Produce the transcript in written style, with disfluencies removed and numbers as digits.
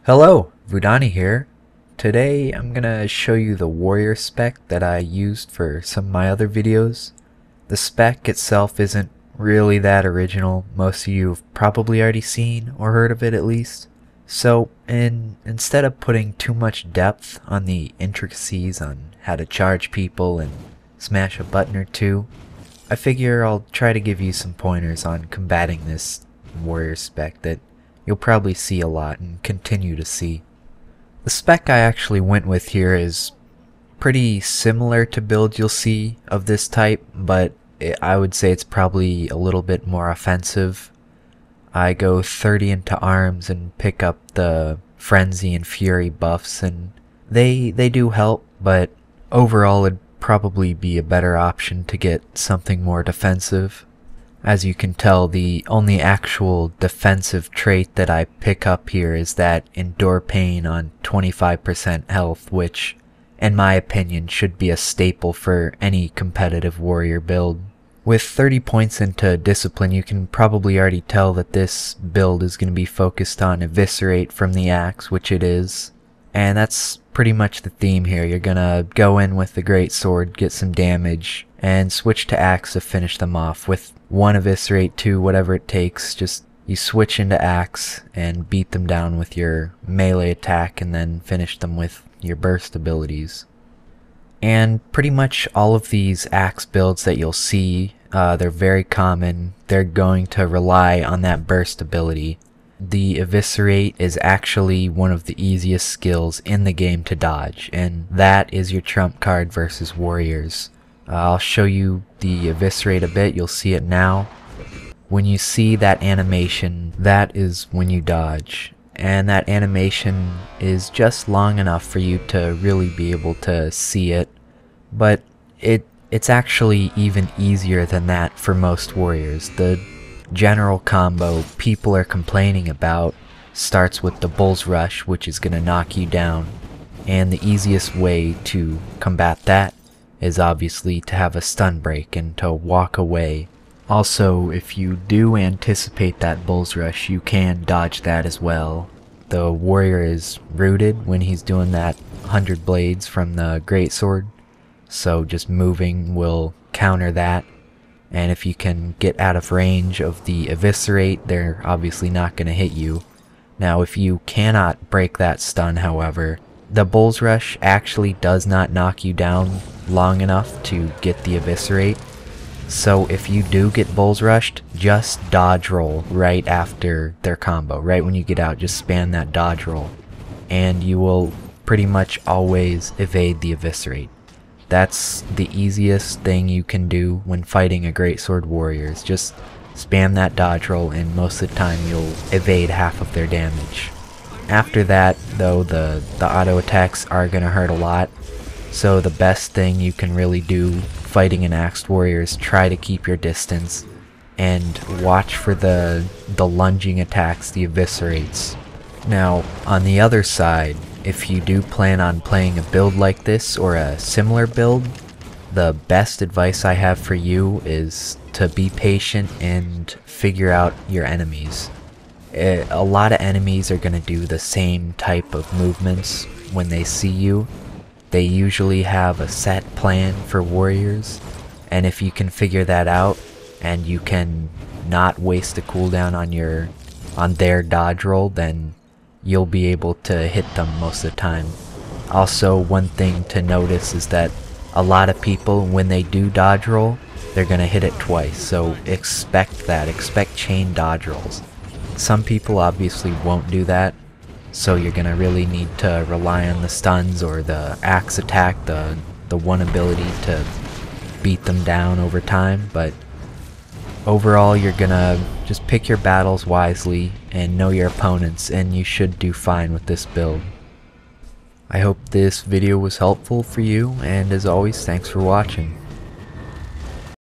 Hello, Vudani here. Today I'm gonna show you the warrior spec that I used for some of my other videos. The spec itself isn't really that original. Most of you have probably already seen or heard of it at least. So instead of putting too much depth on the intricacies on how to charge people and smash a button or two, I figure I'll try to give you some pointers on combating this warrior spec that you'll probably see a lot and continue to see. The spec I actually went with here is pretty similar to builds you'll see of this type, but I would say it's probably a little bit more offensive. I go 30 into arms and pick up the frenzy and fury buffs, and they do help, but overall it'd probably be a better option to get something more defensive. As you can tell, the only actual defensive trait that I pick up here is that endure pain on 25% health, which, in my opinion, should be a staple for any competitive warrior build. With 30 points into discipline, you can probably already tell that this build is going to be focused on eviscerate from the axe, which it is. And that's pretty much the theme here. You're gonna go in with the great sword, get some damage, and switch to axe to finish them off with one eviscerate, two, whatever it takes. Just you switch into axe and beat them down with your melee attack and then finish them with your burst abilities. And pretty much all of these axe builds that you'll see, they're very common. They're going to rely on that burst ability. The eviscerate is actually one of the easiest skills in the game to dodge, and that is your trump card versus warriors. I'll show you the eviscerate a bit, you'll see it now. When you see that animation, that is when you dodge, and that animation is just long enough for you to really be able to see it, but it's actually even easier than that for most warriors. The general combo people are complaining about starts with the bull's rush, which is going to knock you down, and the easiest way to combat that is obviously to have a stun break and to walk away. Also, if you do anticipate that bull's rush, you can dodge that as well. The warrior is rooted when he's doing that 100 blades from the greatsword, so just moving will counter that. And if you can get out of range of the eviscerate, they're obviously not going to hit you. Now, if you cannot break that stun, however, the bull's rush actually does not knock you down long enough to get the eviscerate. So if you do get bull's rushed, just dodge roll right after their combo. Right when you get out, just spam that dodge roll, and you will pretty much always evade the eviscerate. That's the easiest thing you can do when fighting a greatsword warrior, is just spam that dodge roll, and most of the time you'll evade half of their damage. After that, though, the auto attacks are going to hurt a lot, so the best thing you can really do fighting an axed warrior is try to keep your distance and watch for the lunging attacks, the eviscerates. Now, on the other side, if you do plan on playing a build like this or a similar build, the best advice I have for you is to be patient and figure out your enemies. A lot of enemies are going to do the same type of movements when they see you. They usually have a set plan for warriors, and if you can figure that out and you can not waste a cooldown on their dodge roll, then you'll be able to hit them most of the time. Also, one thing to notice is that a lot of people, when they do dodge roll, they're going to hit it twice, so expect that. Expect chain dodge rolls. Some people obviously won't do that, so you're going to really need to rely on the stuns or the axe attack, the one ability to beat them down over time, but overall you're going to just pick your battles wisely and know your opponents, and you should do fine with this build. I hope this video was helpful for you, and as always, thanks for watching.